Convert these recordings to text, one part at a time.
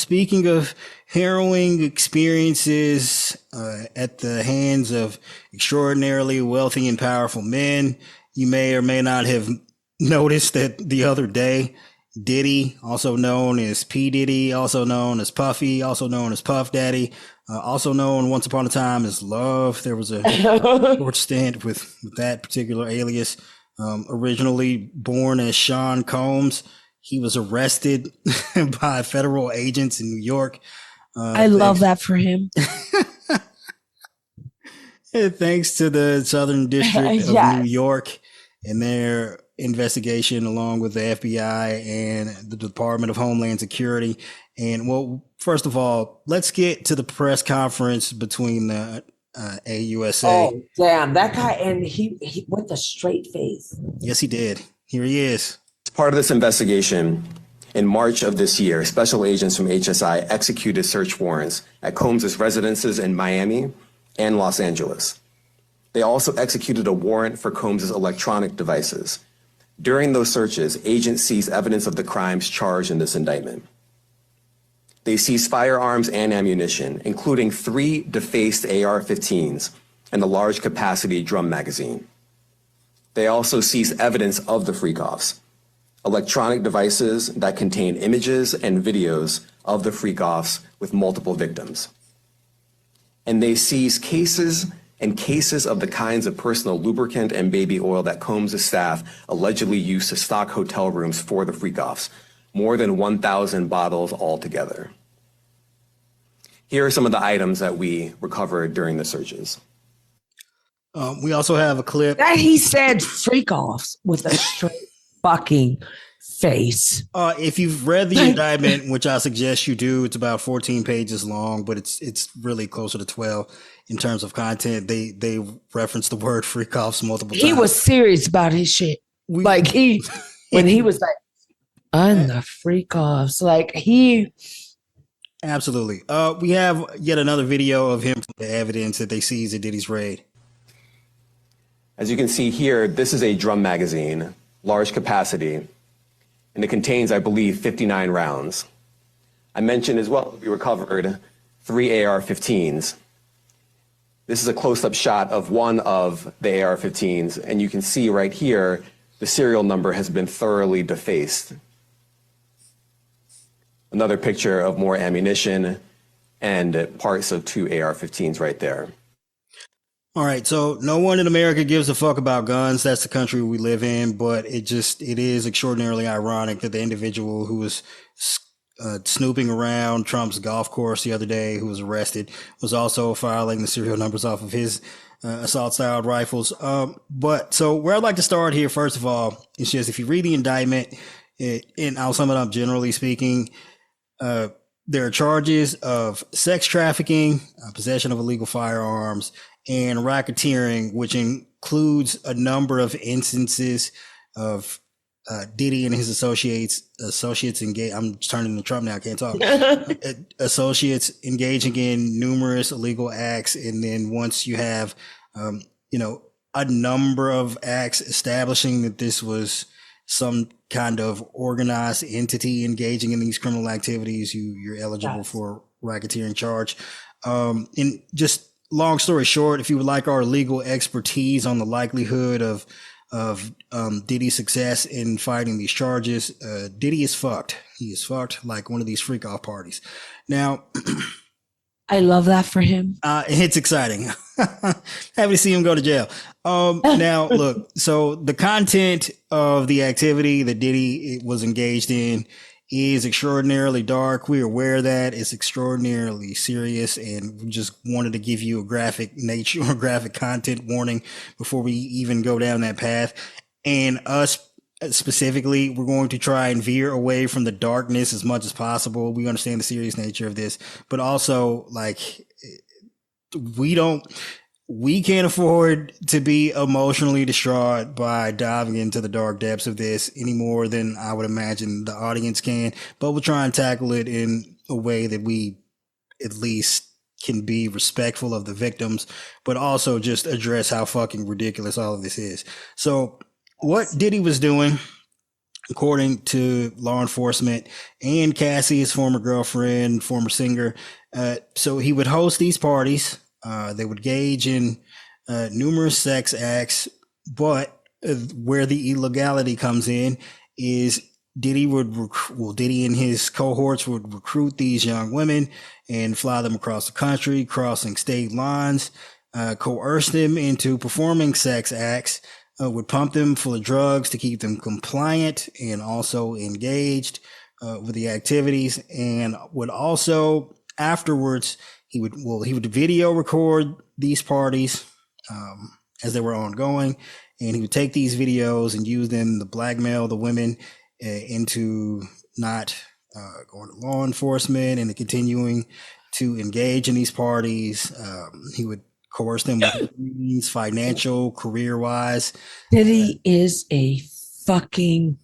speaking of harrowing experiences at the hands of extraordinarily wealthy and powerful men, you may or may not have noticed that the other day, Diddy, also known as P. Diddy, also known as Puffy, also known as Puff Daddy, also known once upon a time as Love. There was a short stint with that particular alias. Originally born as Sean Combs, he was arrested by federal agents in New York. I love that for him. Thanks to the Southern District of Yes. New York and their investigation, along with the FBI and the Department of Homeland Security. And well, first of all, let's get to the press conference between the AUSA. Oh, damn, that guy, and he with a straight face. Yes, he did. Here he is. As part of this investigation, in March of this year, special agents from HSI executed search warrants at Combs' residences in Miami and Los Angeles. They also executed a warrant for Combs' electronic devices. During those searches, agents seized evidence of the crimes charged in this indictment. They seized firearms and ammunition, including 3 defaced AR-15s and a large capacity drum magazine. They also seized evidence of the freak-offs, electronic devices that contain images and videos of the freak-offs with multiple victims. And they seized cases and cases of the kinds of personal lubricant and baby oil that Combs' staff allegedly used to stock hotel rooms for the freak-offs, more than 1,000 bottles altogether. Here are some of the items that we recovered during the searches. We also have a clip. That he said freak offs with a straight fucking face. If you've read the indictment, which I suggest you do, it's about 14 pages long, but it's really closer to 12 in terms of content. They reference the word freak offs multiple times. He was serious about his shit. When he was like, I'm the freak offs. Like he. Absolutely. We have yet another video of him, the evidence that they seized at Diddy's raid. As you can see here, this is a drum magazine, large capacity, and it contains, I believe, 59 rounds. I mentioned as well, we recovered 3 AR-15s. This is a close-up shot of one of the AR-15s, and you can see right here, the serial number has been thoroughly defaced. Another picture of more ammunition and parts of 2 AR-15s right there. All right, so no one in America gives a fuck about guns. That's the country we live in, but it is extraordinarily ironic that the individual who was snooping around Trump's golf course the other day, who was arrested, was also filing the serial numbers off of his assault-styled rifles. But so where I'd like to start here, first of all, is just if you read the indictment, and I'll sum it up generally speaking, there are charges of sex trafficking, possession of illegal firearms, and racketeering, which includes a number of instances of Diddy and his associates engage. I'm turning to Trump now. I can't talk. Associates engaging in numerous illegal acts, and then once you have, a number of acts establishing that this was some kind of organized entity engaging in these criminal activities, you're eligible for a racketeering charge. And just long story short, if you would like our legal expertise on the likelihood of Diddy's success in fighting these charges, Diddy is fucked. He is fucked like one of these freak off parties. Now, I love that for him. It's exciting. Happy to see him go to jail. Now, look, so the content of the activity that Diddy was engaged in is extraordinarily dark. We're aware of that. It's extraordinarily serious, and we just wanted to give you a graphic nature or graphic content warning before we even go down that path. And us specifically, we're going to try and veer away from the darkness as much as possible. We understand the serious nature of this, but also we can't afford to be emotionally distraught by diving into the dark depths of this any more than I would imagine the audience can, but we'll try and tackle it in a way that we at least can be respectful of the victims, but also just address how fucking ridiculous all of this is. So what Diddy was doing according to law enforcement and Cassie, his former girlfriend, former singer. So he would host these parties. They would engage in numerous sex acts, but where the illegality comes in is Diddy Diddy and his cohorts would recruit these young women and fly them across the country, crossing state lines, coerce them into performing sex acts, would pump them full of drugs to keep them compliant and also engaged with the activities, and would also afterwards he would video record these parties as they were ongoing, and he would take these videos and use them to blackmail the women into not going to law enforcement and continuing to engage in these parties. He would coerce them with means, financial, career-wise. Diddy is a fucking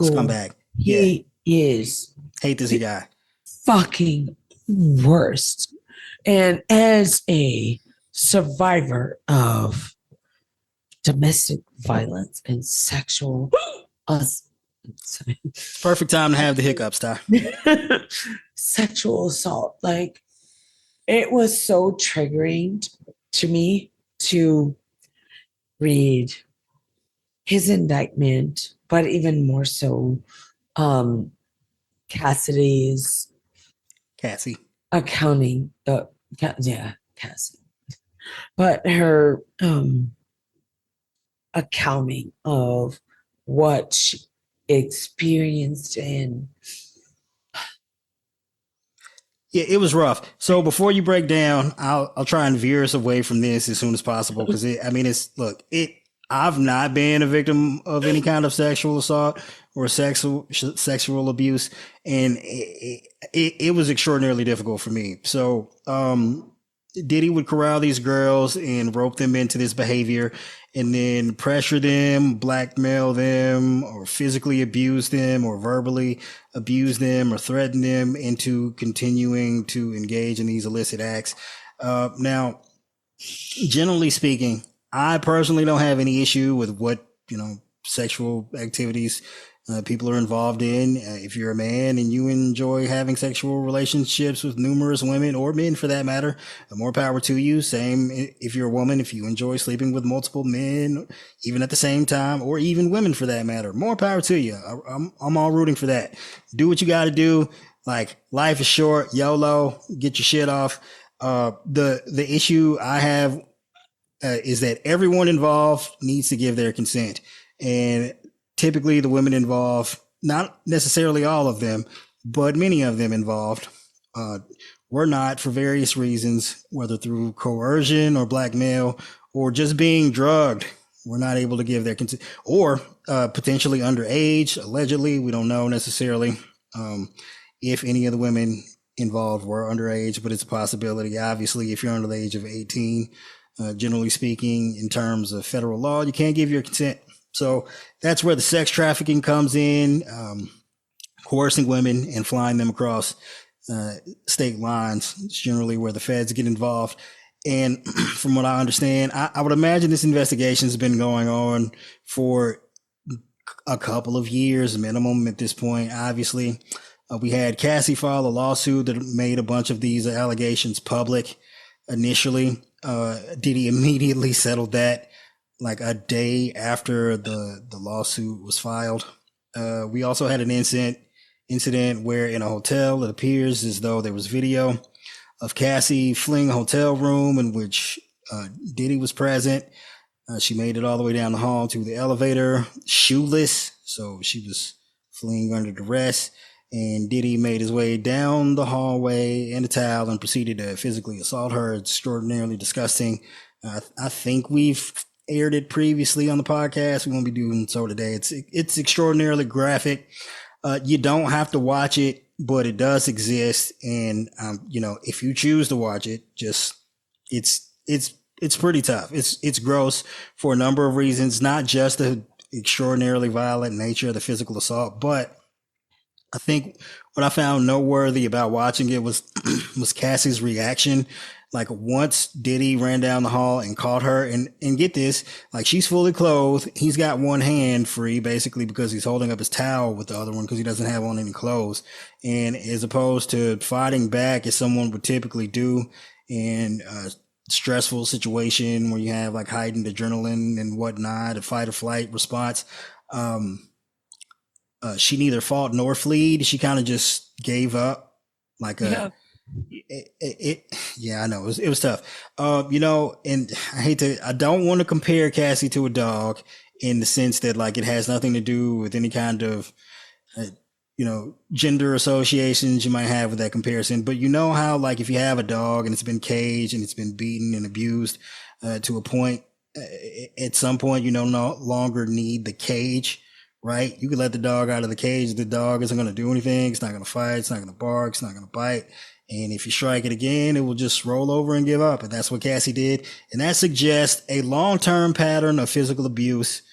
scumbag. He is. Hate this guy. Fucking worst. And as a survivor of domestic violence and sexual perfect time to have the hiccups, Ty. Sexual assault, like, it was so triggering to me to read his indictment, but even more so Cassie accounting, Cassie, but her accounting of what she experienced. And yeah, it was rough. So before you break down, I'll try and veer us away from this as soon as possible, because I've not been a victim of any kind of sexual assault or sexual abuse, and it was extraordinarily difficult for me. So Diddy would corral these girls and rope them into this behavior, and then pressure them, blackmail them, or physically abuse them, or verbally abuse them, or threaten them into continuing to engage in these illicit acts. Now, generally speaking, I personally don't have any issue with what, sexual activities people are involved in. If you're a man and you enjoy having sexual relationships with numerous women, or men for that matter, more power to you. Same if you're a woman, if you enjoy sleeping with multiple men, even at the same time, or even women for that matter, more power to you. I'm all rooting for that. Do what you got to do. Like, life is short, YOLO, get your shit off. The issue I have is that everyone involved needs to give their consent. And typically the women involved, not necessarily all of them, but many of them involved, were not, for various reasons, whether through coercion or blackmail or just being drugged, were not able to give their consent, or potentially underage, allegedly. We don't know necessarily if any of the women involved were underage, but it's a possibility. Obviously, if you're under the age of 18, generally speaking, in terms of federal law, you can't give your consent. So that's where the sex trafficking comes in, coercing women and flying them across state lines. It's generally where the feds get involved. And from what I understand, I would imagine this investigation has been going on for a couple of years minimum at this point. Obviously, we had Cassie file a lawsuit that made a bunch of these allegations public initially. Diddy immediately settled that, like a day after the lawsuit was filed. We also had an incident where in a hotel, it appears as though there was video of Cassie fleeing a hotel room in which Diddy was present. She made it all the way down the hall to the elevator, shoeless, so she was fleeing under duress. And Diddy made his way down the hallway in a towel and proceeded to physically assault her. It's extraordinarily disgusting. I think we've aired it previously on the podcast. We won't be doing so today. It's extraordinarily graphic. You don't have to watch it, but it does exist. And if you choose to watch it, it's pretty tough. It's gross for a number of reasons, not just the extraordinarily violent nature of the physical assault, but I think what I found noteworthy about watching it was Cassie's reaction. like once Diddy ran down the hall and caught her, and get this, like she's fully clothed. He's got one hand free basically because he's holding up his towel with the other one because he doesn't have on any clothes. And as opposed to fighting back as someone would typically do in a stressful situation where you have like heightened adrenaline and whatnot, a fight or flight response, she neither fought nor fled. She kind of just gave up like a, yeah, I know it was tough. You know, and I don't want to compare Cassie to a dog in the sense that like it has nothing to do with any kind of, you know, gender associations you might have with that comparison. But you know how like if you have a dog and it's been caged and it's been beaten and abused to a point, at some point you no longer need the cage. Right? You can let the dog out of the cage. The dog isn't going to do anything. It's not going to fight. It's not going to bark. It's not going to bite. And if you strike it again, it will just roll over and give up. And that's what Cassie did. And that suggests a long-term pattern of physical abuse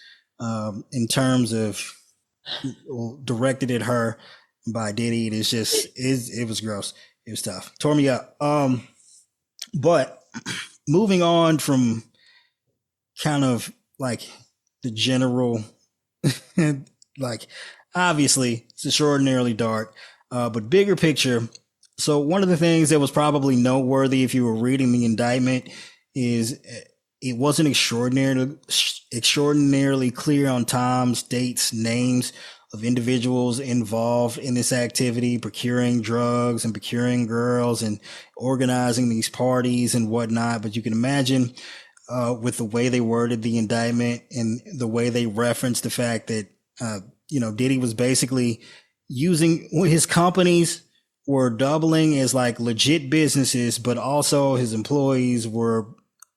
in terms of directed at her by Diddy. It is just, it was gross. It was tough. Tore me up. But moving on from kind of like the general, like obviously it's extraordinarily dark, but bigger picture. So one of the things that was probably noteworthy if you were reading the indictment is it wasn't extraordinarily clear on times, dates, names of individuals involved in this activity, procuring drugs and procuring girls and organizing these parties and whatnot. But you can imagine with the way they worded the indictment and the way they referenced the fact that, you know, Diddy was basically using his companies were doubling as like legit businesses, but also his employees were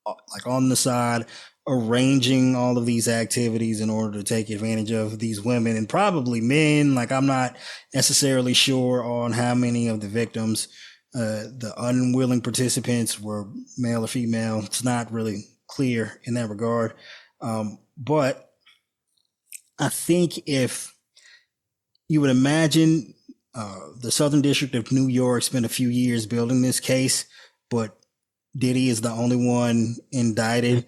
like on the side arranging all of these activities in order to take advantage of these women and probably men. Like I'm not necessarily sure on how many of the victims, the unwilling participants were male or female. It's not really clear in that regard. But I think if you would imagine the Southern District of New York spent a few years building this case, but Diddy is the only one indicted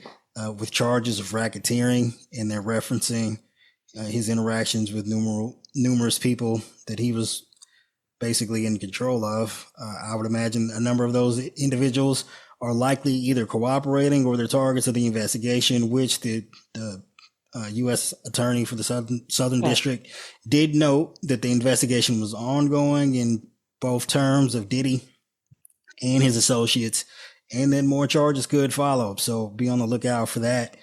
with charges of racketeering, and they're referencing his interactions with numerous people that he was basically in control of. I would imagine a number of those individuals are likely either cooperating or they're targets of the investigation, which the U.S. attorney for the Southern District did note that the investigation was ongoing in both terms of Diddy and his associates, and then more charges could follow. So be on the lookout for that.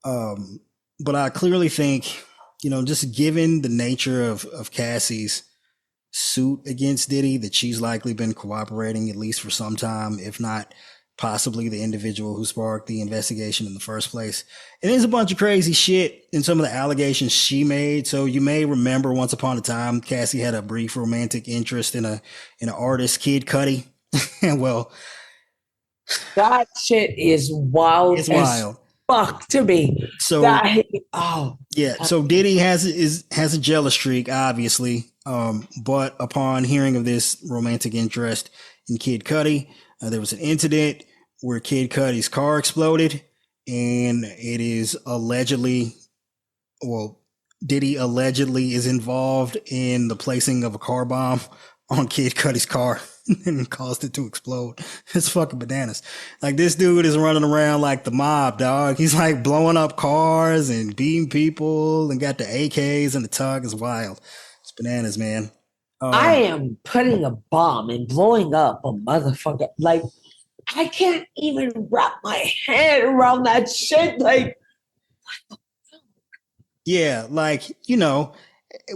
But I clearly think, you know, just given the nature of Cassie's suit against Diddy, that she's likely been cooperating at least for some time, if not possibly the individual who sparked the investigation in the first place. And there's a bunch of crazy shit in some of the allegations she made. So you may remember once upon a time, Cassie had a brief romantic interest in an artist, Kid Cudi. Well, that shit is wild. It's wild. Fuck to me. So yeah. So Diddy has a jealous streak, obviously. But upon hearing of this romantic interest in Kid Cudi, there was an incident where Kid Cudi's car exploded, and it is allegedly, well, Diddy allegedly is involved in the placing of a car bomb on Kid Cudi's car and caused it to explode. It's fucking bananas. Like this dude is running around like the mob, dog. He's like blowing up cars and beating people and got the AKs and the tug. Is wild. It's bananas, man. I am putting a bomb and blowing up a motherfucker. Like, I can't even wrap my head around that shit. Like, yeah, like, you know,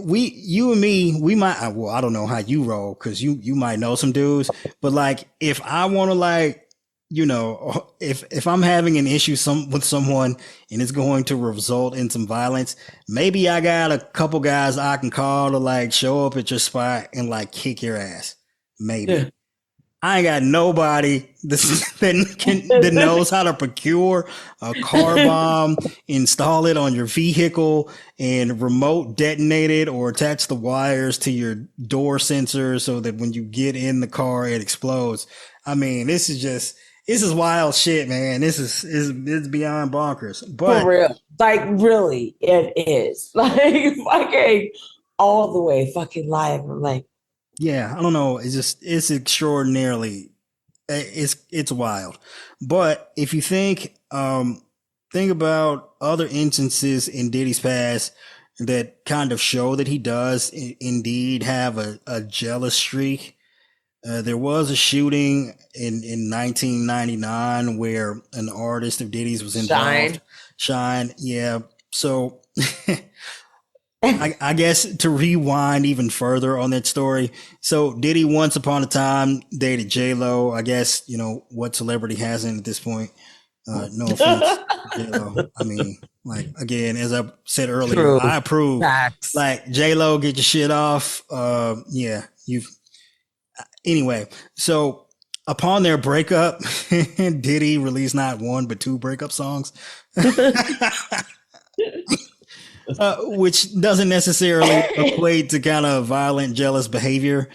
you and me, we might, well, I don't know how you roll because you might know some dudes, but like, if I want to, like, you know, if I'm having an issue with someone and it's going to result in some violence, maybe I got a couple guys I can call to like show up at your spot and like kick your ass. Maybe. Yeah. I ain't got nobody that knows how to procure a car bomb, install it on your vehicle, and remote detonate it or attach the wires to your door sensor so that when you get in the car, it explodes. I mean, this is just, this is wild shit, man. This is beyond bonkers. For But real. Like, really, it is. Like, fucking all the way fucking live. I'm like, yeah, I don't know. It's extraordinarily it's wild. But if you think about other instances in Diddy's past that kind of show that he does indeed have a jealous streak. There was a shooting in 1999 where an artist of Diddy's was involved. shine. Shine, yeah. So I guess to rewind even further on that story. So Diddy once upon a time dated J-Lo. I guess, what celebrity hasn't at this point? No offense, J-Lo. I mean, like, again, as I said earlier, True. I approve. Facts. Like, J-Lo, get your shit off. Yeah, anyway, so upon their breakup, Diddy released not one but two breakup songs. Which doesn't necessarily equate to kind of violent, jealous behavior.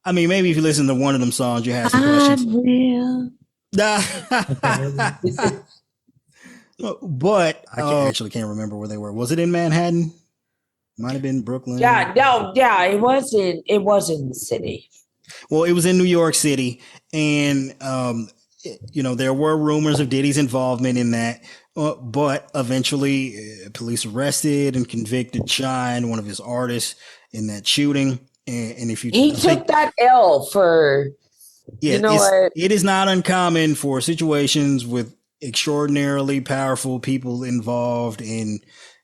I mean, maybe if you listen to one of them songs, you have some questions. But I actually can't remember where they were. Was it in Manhattan? Might have been Brooklyn. Yeah, no, yeah, it was in the city. Well, it was in New York City, and there were rumors of Diddy's involvement in that. But eventually, police arrested and convicted Shine, one of his artists, in that shooting. And if you took that L for, it is not uncommon for situations with extraordinarily powerful people involved in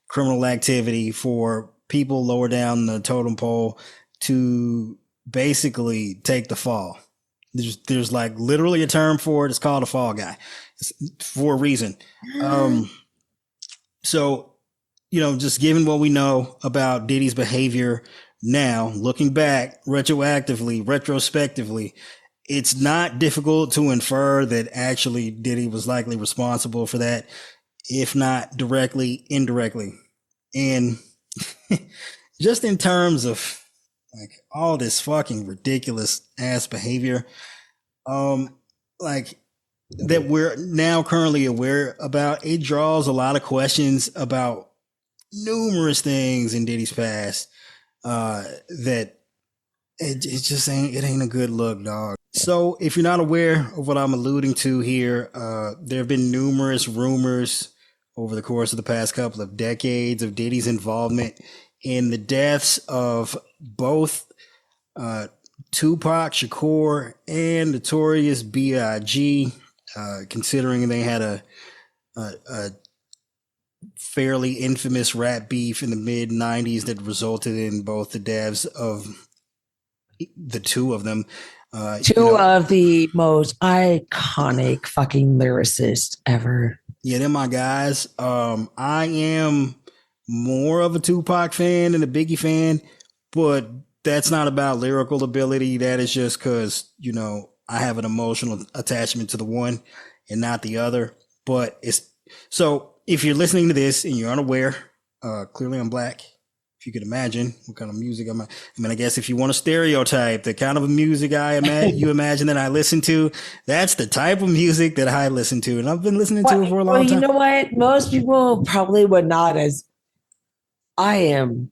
criminal activity for people lower down the totem pole to basically take the fall. There's like literally a term for it. It's called a fall guy. It's for a reason. So, just given what we know about Diddy's behavior now, looking back retrospectively, it's not difficult to infer that actually Diddy was likely responsible for that, if not directly, indirectly. And just in terms of like all this fucking ridiculous ass behavior, like that we're now currently aware about, it draws a lot of questions about numerous things in Diddy's past, that it just ain't a good look, dog. So if you're not aware of what I'm alluding to here, there have been numerous rumors over the course of the past couple of decades of Diddy's involvement in the deaths of both Tupac Shakur and Notorious B.I.G, considering they had a fairly infamous rap beef in the mid 90s that resulted in both the deaths of the two of them. Two of the most iconic fucking lyricists ever. Yeah, they're my guys. I am more of a Tupac fan than a Biggie fan, but that's not about lyrical ability. That is just because, I have an emotional attachment to the one and not the other. But so if you're listening to this and you're unaware, clearly I'm black. If you could imagine what kind of music I guess if you want to stereotype the kind of music you imagine that I listen to, that's the type of music that I listen to. And I've been listening to it for a long time. You know what? Most people probably would not, as I am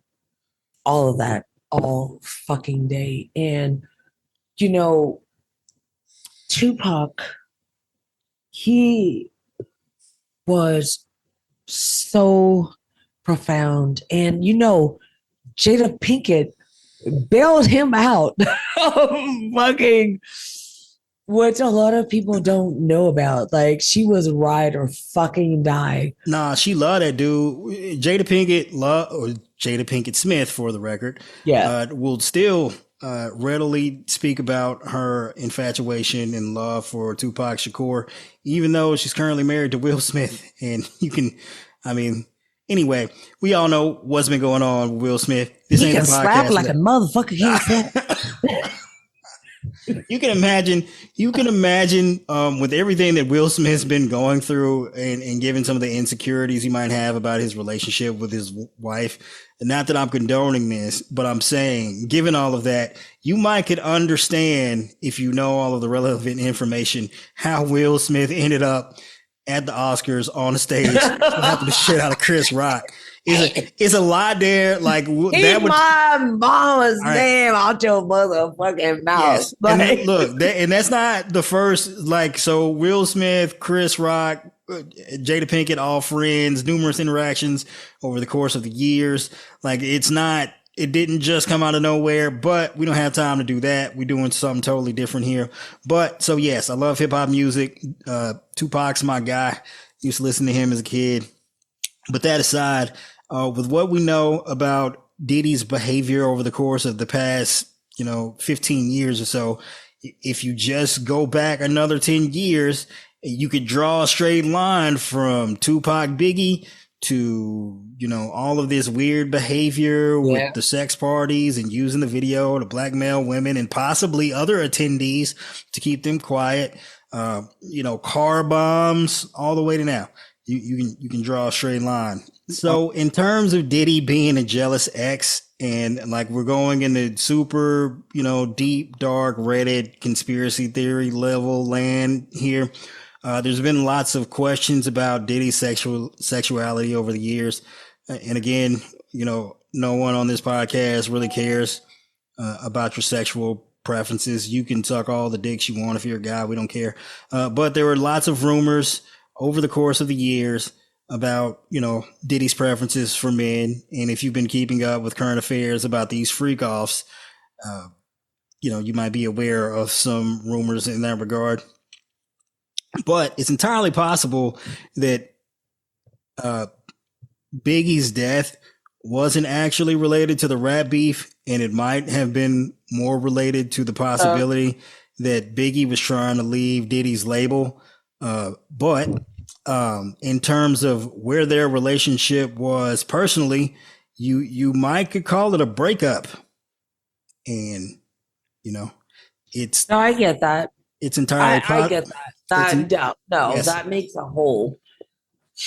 all of that all fucking day. And, Tupac, he was so profound. And, Jada Pinkett bailed him out. Fucking, which a lot of people don't know about. Like, she was ride or fucking die. Nah, she loved that dude. Jada Pinkett Smith, for the record, will still readily speak about her infatuation and love for Tupac Shakur, even though she's currently married to Will Smith. And anyway, we all know what's been going on with Will Smith. This he ain't can slap like a motherfucker. He can slap. You can imagine. You can imagine with everything that Will Smith's been going through, and given some of the insecurities he might have about his relationship with his wife. Not that I'm condoning this, but I'm saying, given all of that, you might could understand if you know all of the relevant information how Will Smith ended up at the Oscars on the stage slapping the shit out of Chris Rock. Is a lot there. Like Keep that would. my mama's All right. name out your motherfucking mouth. Yes, Like, and look, and that's not the first. Like, so Will Smith, Chris Rock, Jada Pinkett, all friends, numerous interactions over the course of the years. Like, it's not. It didn't just come out of nowhere, but we don't have time to do that. We're doing something totally different here. But so yes, I love hip hop music. Tupac's my guy. Used to listen to him as a kid. But that aside, with what we know about Diddy's behavior over the course of the past, 15 years or so, if you just go back another 10 years, you could draw a straight line from Tupac, Biggie to, all of this weird behavior with the sex parties and using the video to blackmail women and possibly other attendees to keep them quiet. Car bombs all the way to now. You can draw a straight line. So in terms of Diddy being a jealous ex, and like we're going into super, deep, dark Reddit conspiracy theory level land here. There's been lots of questions about Diddy's sexuality over the years. And again, no one on this podcast really cares about your sexual preferences. You can suck all the dicks you want if you're a guy. We don't care. But there were lots of rumors over the course of the years about, Diddy's preferences for men. And if you've been keeping up with current affairs about these freak offs, you might be aware of some rumors in that regard. But it's entirely possible that Biggie's death wasn't actually related to the rap beef, and it might have been more related to the possibility that Biggie was trying to leave Diddy's label. But in terms of where their relationship was personally, you might could call it a breakup. And, it's... No, I get that. It's entirely I get that. That makes a whole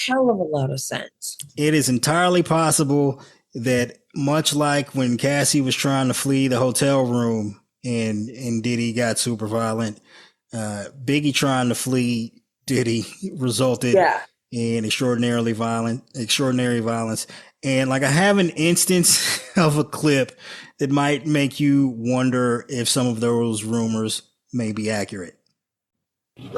hell of a lot of sense. It is entirely possible that much like when Cassie was trying to flee the hotel room and Diddy got super violent, Biggie trying to flee Diddy resulted in extraordinary violence. And like I have an instance of a clip that might make you wonder if some of those rumors may be accurate. I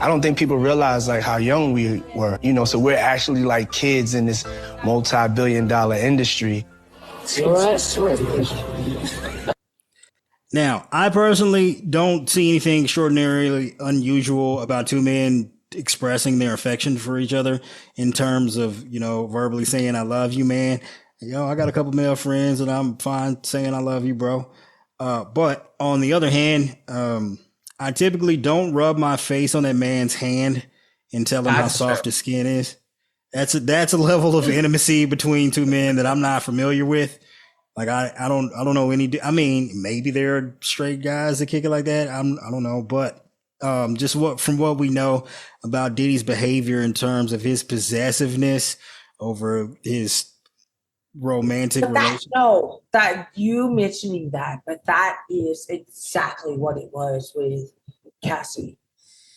don't think people realize like how young we were, so we're actually like kids in this multi-billion-dollar industry. Now, I personally don't see anything extraordinarily unusual about two men expressing their affection for each other in terms of, verbally saying, I love you, man. I got a couple male friends and I'm fine saying I love you, bro. But on the other hand, I typically don't rub my face on that man's hand and tell him how soft his skin is. That's a level of intimacy between two men that I'm not familiar with. Like I don't know any. I mean, maybe there are straight guys that kick it like that. I don't know, but just from what we know about Diddy's behavior in terms of his possessiveness over his romantic relationship. No, that you mentioning that, but that is exactly what it was with Cassie.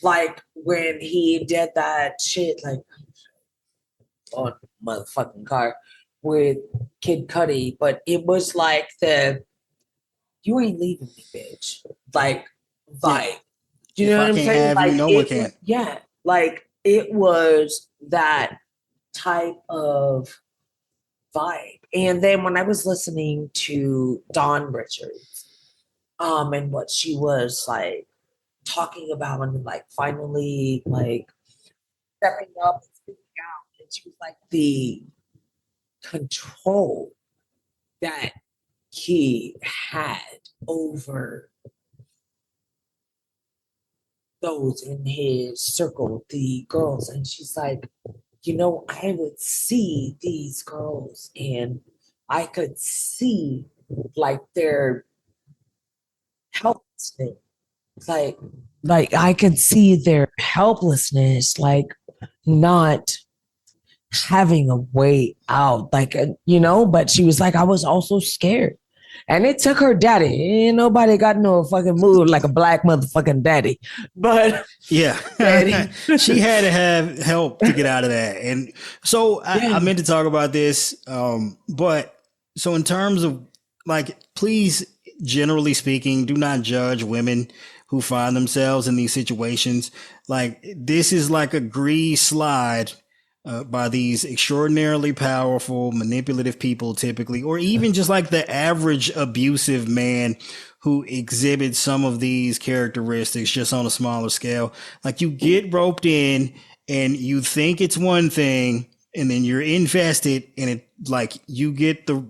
Like when he did that shit, like on motherfucking car with Kid Cudi, but it was like you ain't leaving me, bitch. Like vibe. Do you know what I'm saying? Like no one can. Yeah, like it was that type of vibe. And then when I was listening to Dawn Richards, and what she was like talking about and like finally like stepping up and speaking out, and she was like the control that he had over those in his circle, the girls, and she's like, I would see these girls and I could see like their helplessness. Like I could see their helplessness, like not having a way out, like but she was like, I was also scared. And it took her daddy. Ain't nobody got no fucking mood like a black motherfucking daddy. But Yeah. daddy. She had to have help to get out of that. And so I Yeah. meant to talk about this. But so in terms of like, please, generally speaking, do not judge women who find themselves in these situations. Like, this is like a grease slide by these extraordinarily powerful, manipulative people, typically, or even just like the average abusive man who exhibits some of these characteristics just on a smaller scale. Like, you get roped in and you think it's one thing, and then you're invested, and it like you get the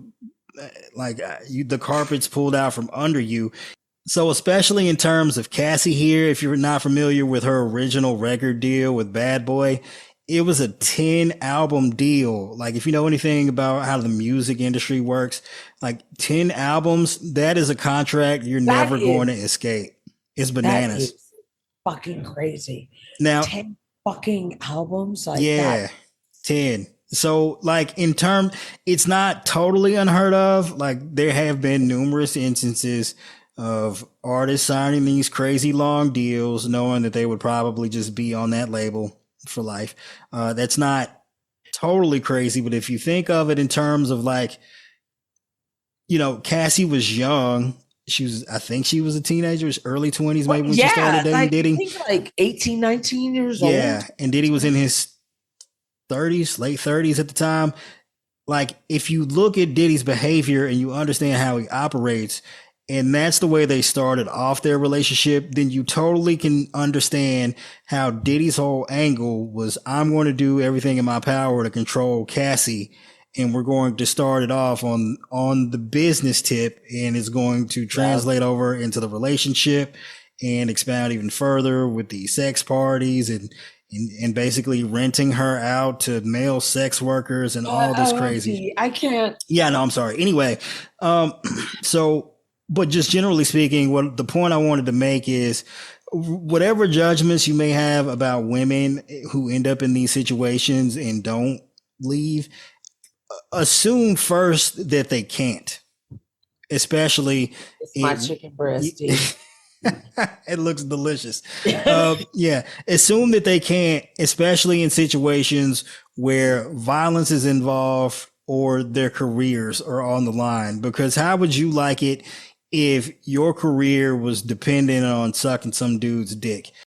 the carpet's pulled out from under you. So, especially in terms of Cassie here, if you're not familiar with her original record deal with Bad Boy, it was a 10 album deal. Like, if you know anything about how the music industry works, like 10 albums, that is a contract you're never going to escape. It's That bananas. is fucking crazy. Now, 10 fucking albums like yeah, that. 10. So, like, in term, it's not totally unheard of. Like, there have been numerous instances of artists signing these crazy long deals, knowing that they would probably just be on that label for life. That's not totally crazy, but if you think of it in terms of like, Cassie was young. I think she was a teenager, early 20s, maybe when she started dating like, Diddy. I think like 18, 19 years Yeah. old. And Diddy was in his 30s, late 30s at the time. Like, if you look at Diddy's behavior and you understand how he operates, and that's the way they started off their relationship, then you totally can understand how Diddy's whole angle was, I'm going to do everything in my power to control Cassie, and we're going to start it off on the business tip, and it's going to translate over into the relationship and expound even further with the sex parties and basically renting her out to male sex workers and all this crazy. I can't. Yeah, no, I'm sorry. Anyway, so, but just generally speaking, what the point I wanted to make is whatever judgments you may have about women who end up in these situations and don't leave, assume first that they can't, especially It's my chicken breast. it looks delicious. Yeah. Assume that they can't, especially in situations where violence is involved or their careers are on the line. Because how would you like it if your career was dependent on sucking some dude's dick?